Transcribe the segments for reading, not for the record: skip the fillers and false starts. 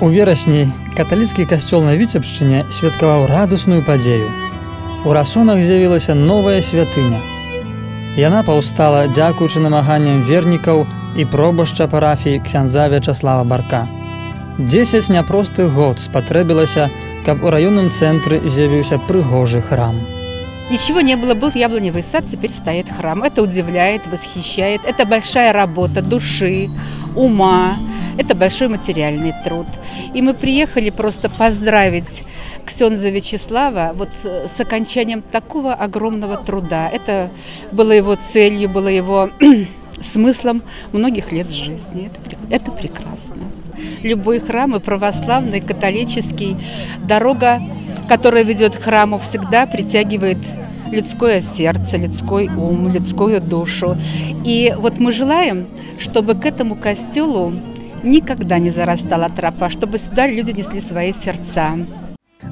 У верасні каталіцкі касцёл на Віцебшчыне святкаваў радасную падзею. У Расонах з'явілася новая святыня. Яна паўстала дзякуючы намаганням вернікаў і пробашча парафіі ксяндза Вячаслава Барка. 10 няпростых год спатрэбілася, каб у раённым цэнтры з'явіўся прыгожы храм. Ничего не было, был яблоневый сад, теперь стоит храм. Это удивляет, восхищает. Это большая работа души, ума, это большой материальный труд. И мы приехали просто поздравить ксёндза Вячеслава вот с окончанием такого огромного труда. Это было его целью, было его смыслом многих лет жизни. Это прекрасно. Любой храм, и православный, и католический, дорога, которая ведет к храму, всегда притягивает людское сердце, людской ум, людскую душу. И вот мы желаем, чтобы к этому костелу никогда не зарастала тропа, чтобы сюда люди несли свои сердца.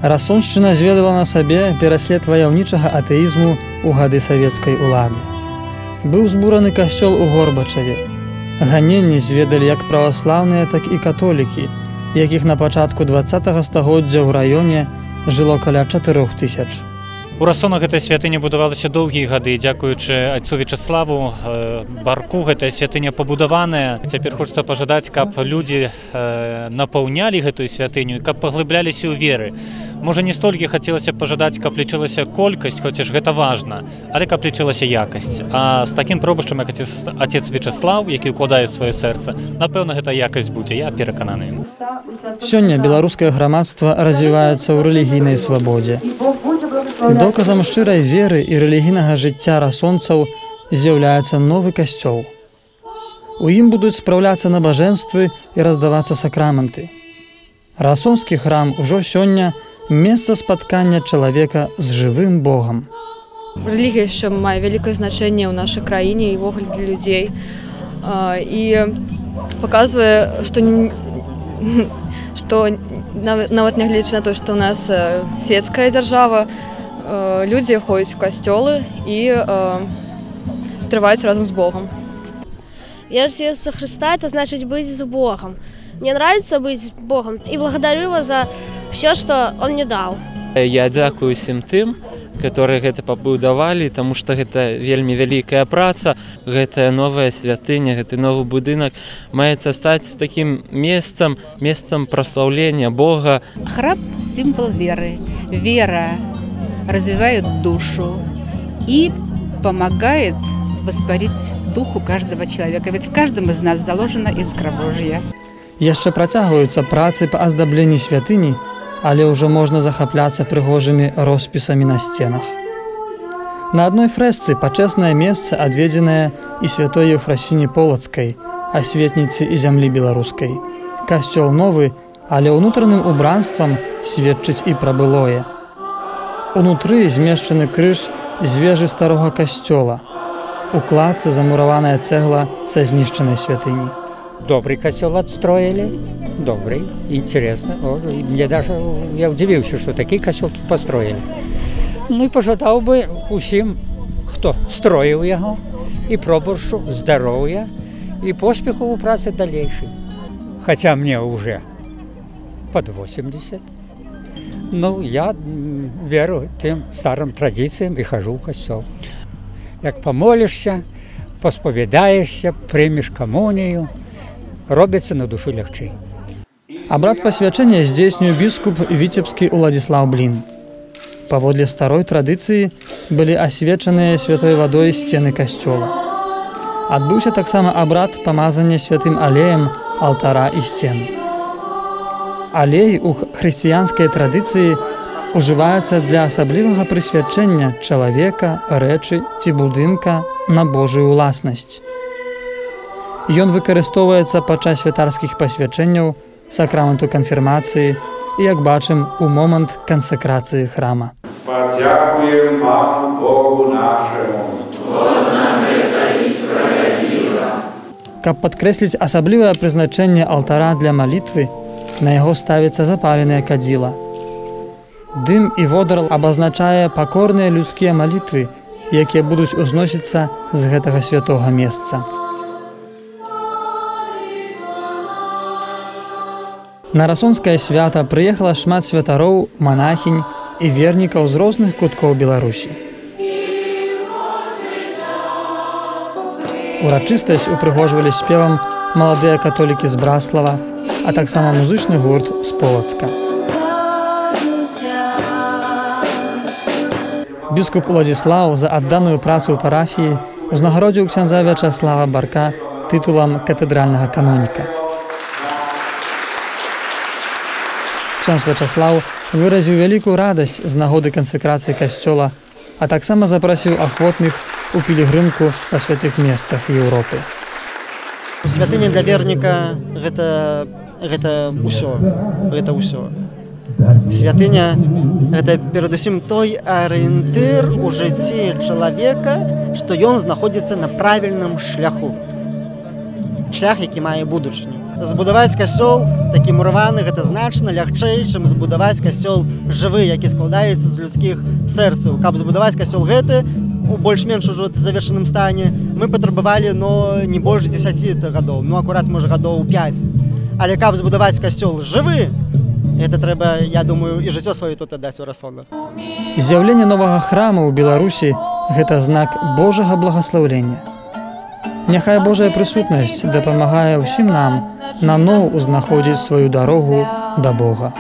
Расоншчына зведала на сабе пераслед ваяўнічага атэізму ў гады савецкай улады. Быў збураны касцёл у Горбачаве. Ганенні зведалі як праваслаўныя, так і католікі, якіх на пачатку 20-го стагоддзя ў раёне жыло каля 4000. У Расонах гэтая святыня будавалася доўгія гады, дзякуючы айцу Вячаславу Барку гэтая святыня пабудаваная. Цяпер хочацца пажадаць, каб людзі напаўнялі гэтую святыню, каб паглыбляліся ў веры. Можа, не столькі хацелася пажадаць, каб лічылася колькасць, хоць ж гэта важна, але каб лічылася якасць. А з такім пробашчам, як отец Вячаслав, які ўкладае сваё сэрца, напэўна, гэта якасць будзе, я перакананы. Сёння беларускае грамадства развіваецца ў рэлігійнай свабодзе. Доказам шчырай веры і рэлігійнага жыцця расонцаў з'яўляецца новы касцёл. У ім будуць спраўляцца набажэнствы і раздавацца сакрамэнты. Расонскі храм ужо сёння месца спаткання чалавека з жывым Богам. Рэлігія яшчэ мае вялікае значэнне ў нашай краіне і ўвогуле для людзей. І паказвае, што нават нягледзячы на то, што ў нас светская дзяржава, люди ходят в костелы и трываюць разом с Богом. Верить в Иисуса Христа – это значит быть с Богом. Мне нравится быть с Богом и благодарю Его за все, что Он мне дал. Я дзякую всем тым, которые гэта пабудавалі, тому што гэта вельмі вялікая праца. Гэтая новая святыня, гэты новы будынак маецца стаць таким месцам праслаўлення Бога. Храм – символ веры. Вера развивает душу и помогает воспарить духу каждого человека. Ведь в каждом из нас заложена искра Божья. Яшчэ працягваюцца працы па аздабленні святыні, але ўжо можна захапляцца прыгожымі роспісамі на сценах. На адной фрэсцы пачэснае месца адведзенае і святой Еўфрасіні Полацкай, асветніцы і зямлі беларускай. Касцёл новы, але ўнутраным убранствам сведчыць і пра былое. Унутры змешчаны крыж з вежы старога касцёла. У кладцы замураваная цэгла са знішчанай святыні. Добрый костел отстроили, добрый, интересно. Я удивился, что такие костел тут построили. Ну и пожадал бы усім, хто строил его, и пробуршу здоровья, и поспеху у працы дальнейшей. Хотя мне уже под 80. Ну, я верю тем старым традициям и хожу в костел. Як помолишься, посповедаешься, примешь коммунию, робіцца на душу лягчэй. Абрад пасвячэння здзейсніў біскуп віцебскі Уладзіслаў Блін. Паводле старой традыцыі былі асвечаныя святой вадой сцены касцёла. Адбыўся таксама абрад памазання святым алеем алтара і сцен. Алей у хрысціянскай традыцыі ужываецца для асаблівага прысвячэння чалавека, рэчы ці будынка на Божую ўласнасць. Ён выкарыстоўваецца падчас святарскіх пасвячэнняў, сакраменту канфірмацыі і, як бачым, у момант кансакрацыі храма. Падзякуем Пану Богу нашаму. Каб падкрэсліць асаблівае прызначэнне алтара для малітвы, на яго ставіцца запаленае кадзіла. Дым і водар абазначае пакорныя людскія малітвы, якія будуць узносіцца з гэтага святога месца. На расонскае свята прыехала шмат святароў, манахінь і вернікаў з розных куткоў Беларусі. Урачыстасць упрыгожвалі спевам маладыя католікі з Браслава, а таксама музычны гурт з Полацка. Біскуп Уладзіслаў за адданую працу ў парафіі узнагародзіў ксяндза Вячаслава Барка тытулам катэдральнага каноніка. Ксёндз Вячаслаў выразіў вялікую радасць з нагоды кансакрацыі касцёла, а таксама запрасіў ахвотных у пілігрымку па святых месцах Еўропы. Святыня для верніка гэта ўсё. Святыня гэта перадусім той арыентыр у жыцці чалавека, што ён знаходзіцца на правільным шляху. Шлях, які мае будучыню. Збудаваць касцёл такі мураваны гэта значна лягчэй, чым збудаваць касцёл жывы, які складаецца з людскіх сэрцаў. Каб збудаваць касцёл гэты у больш-менш ужо завершаным стане, мы патрабавалі не больш 10 гадоў, акурат можа гадоў 5. Але каб збудаваць касцёл жывы, это трэба, я думаю, і жыццё сваё тут аддаць у расонах. З'яўленне новага храма ў Беларусі гэта знак Божага благаслаўлення. Няхай Божая прысутнасць дапамагае ўсім нам наноў узнаходзіць сваю дарогу да Бога.